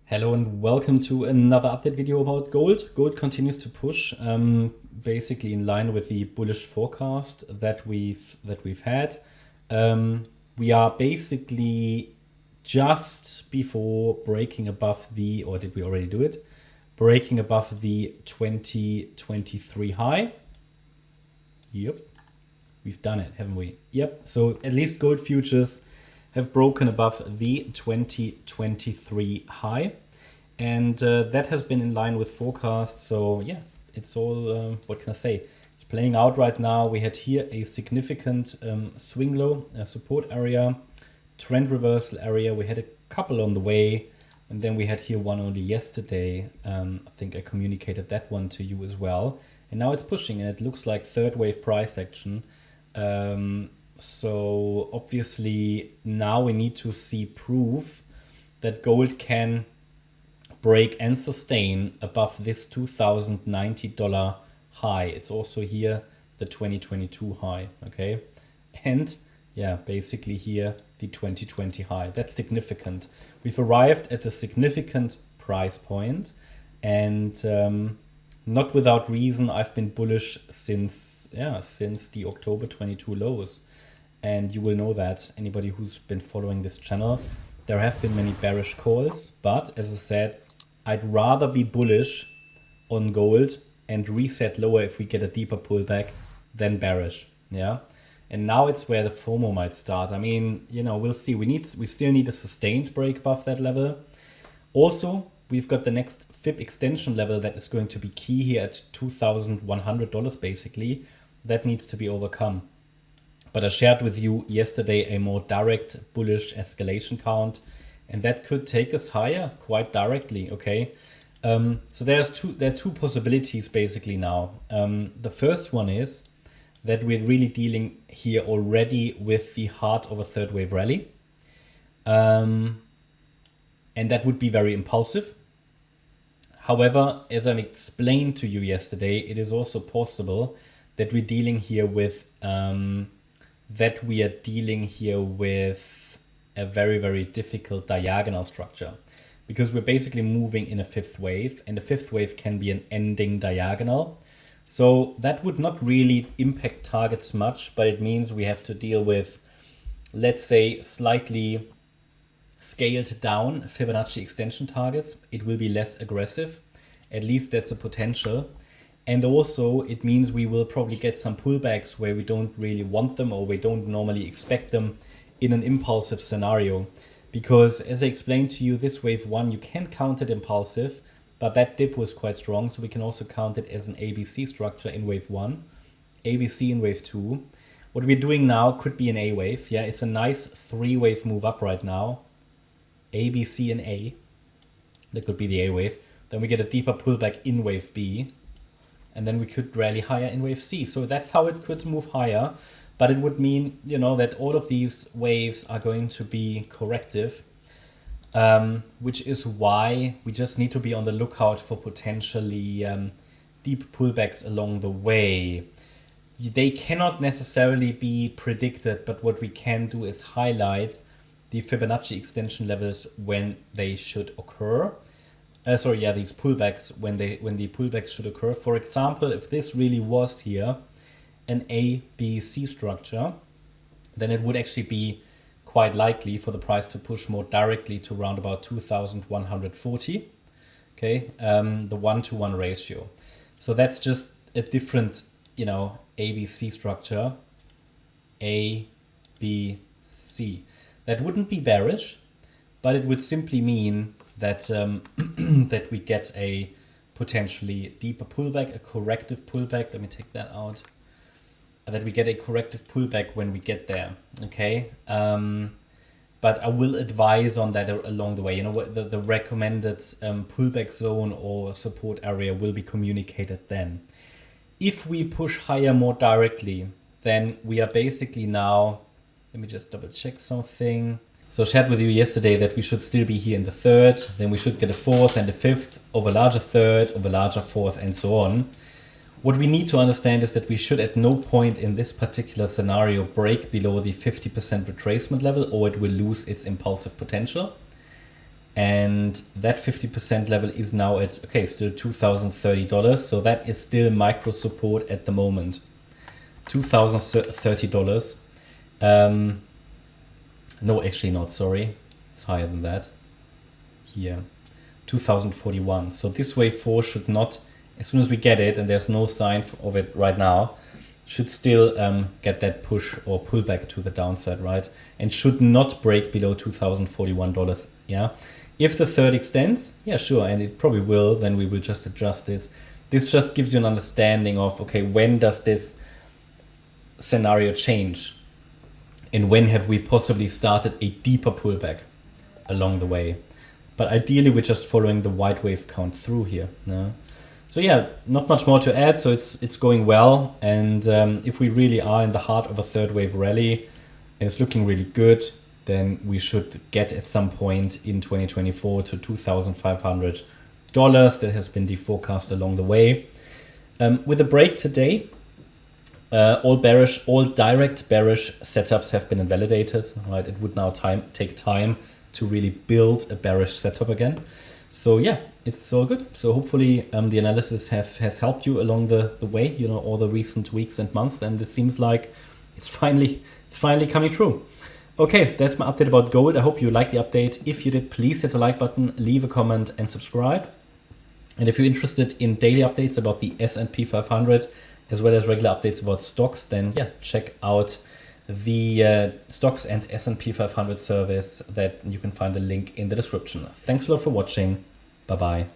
Hello and welcome to another update video about gold. Gold continues to push, basically in line with the bullish forecast that we've had. We are basically just before breaking above the, or did we already do it? Breaking above the 2023 high. Yep, we've done it, haven't we? Yep. So at least gold futures have broken above the 2023 high, and that has been in line with forecasts. So yeah, it's all what can I say, it's playing out right now. We had here a significant swing low, support area, trend reversal area. We had a couple on the way, and then we had here one only yesterday. I think I communicated that one to you as well, and now it's pushing, and it looks like third wave price action. So obviously now we need to see proof that gold can break and sustain above this $2,090 high. It's also here the 2022 high, okay? And yeah, basically here the 2020 high. That's significant. We've arrived at a significant price point, and not without reason I've been bullish since the October 22 lows. And you will know that, anybody who's been following this channel, there have been many bearish calls, but as I said, I'd rather be bullish on gold and reset lower if we get a deeper pullback than bearish. Yeah. And now it's where the FOMO might start. I mean, you know, we'll see. We still need a sustained break above that level. Also, we've got the next FIB extension level that is going to be key here at $2,100 basically. That needs to be overcome. But I shared with you yesterday a more direct bullish escalation count, and that could take us higher quite directly, okay? So there are two possibilities basically now. The first one is that we're really dealing here already with the heart of a third wave rally. And that would be very impulsive. However, as I explained to you yesterday, it is also possible that we're dealing here with a very, very difficult diagonal structure, because we're basically moving in a fifth wave, and the fifth wave can be an ending diagonal. So that would not really impact targets much, but it means we have to deal with, let's say, slightly scaled down Fibonacci extension targets. It will be less aggressive. At least that's a potential. And also it means we will probably get some pullbacks where we don't really want them, or we don't normally expect them in an impulsive scenario. Because as I explained to you, this wave one, you can count it impulsive, but that dip was quite strong. So we can also count it as an ABC structure in wave one, ABC in wave two. What we're doing now could be an A wave. Yeah, it's a nice three wave move up right now. ABC and A, that could be the A wave. Then we get a deeper pullback in wave B, and then we could rally higher in wave C. So that's how it could move higher. But it would mean, you know, that all of these waves are going to be corrective, which is why we just need to be on the lookout for potentially deep pullbacks along the way. They cannot necessarily be predicted, but what we can do is highlight the Fibonacci extension levels when they should occur. These pullbacks when the pullbacks should occur. For example, if this really was here an A, B, C structure, then it would actually be quite likely for the price to push more directly to around about 2,140. Okay, the 1-to-1 ratio. So that's just a different, you know, A, B, C structure. A, B, C. That wouldn't be bearish, but it would simply mean that that we get a potentially deeper pullback, a corrective pullback. Let me take that out. That we get a corrective pullback when we get there. Okay, but I will advise on that along the way. You know, the recommended pullback zone or support area will be communicated then. If we push higher more directly, then we are basically now. Let me just double check something. So I shared with you yesterday that we should still be here in the third, then we should get a fourth and a fifth, of a larger third, of a larger fourth, and so on. What we need to understand is that we should at no point in this particular scenario break below the 50% retracement level, or it will lose its impulsive potential. And that 50% level is now at, okay, still $2,030. So that is still micro support at the moment. $2,030. No, actually not, sorry. It's higher than that. Here, 2041. So this wave 4 should not, as soon as we get it, and there's no sign of it right now, should still get that push or pullback to the downside, right? And should not break below $2,041, yeah? If the third extends, yeah, sure, and it probably will, then we will just adjust this. This just gives you an understanding of, okay, when does this scenario change? And when have we possibly started a deeper pullback along the way? But ideally, we're just following the white wave count through here. No? So yeah, not much more to add. So it's going well. And if we really are in the heart of a third wave rally and it's looking really good, then we should get at some point in 2024 to $2,500. That has been the forecast along the way. With a break today, all direct bearish setups have been invalidated. Right, it would now take time to really build a bearish setup again. So yeah, it's all good. So hopefully the analysis has helped you along the way, you know, all the recent weeks and months, and it seems like it's finally coming true. Okay, that's my update about gold. I hope you liked the update. If you did, please hit the like button, leave a comment and subscribe. And if you're interested in daily updates about the S&P 500, as well as regular updates about stocks, then yeah, check out the stocks and S&P 500 service that you can find the link in the description. Thanks a lot for watching. Bye-bye.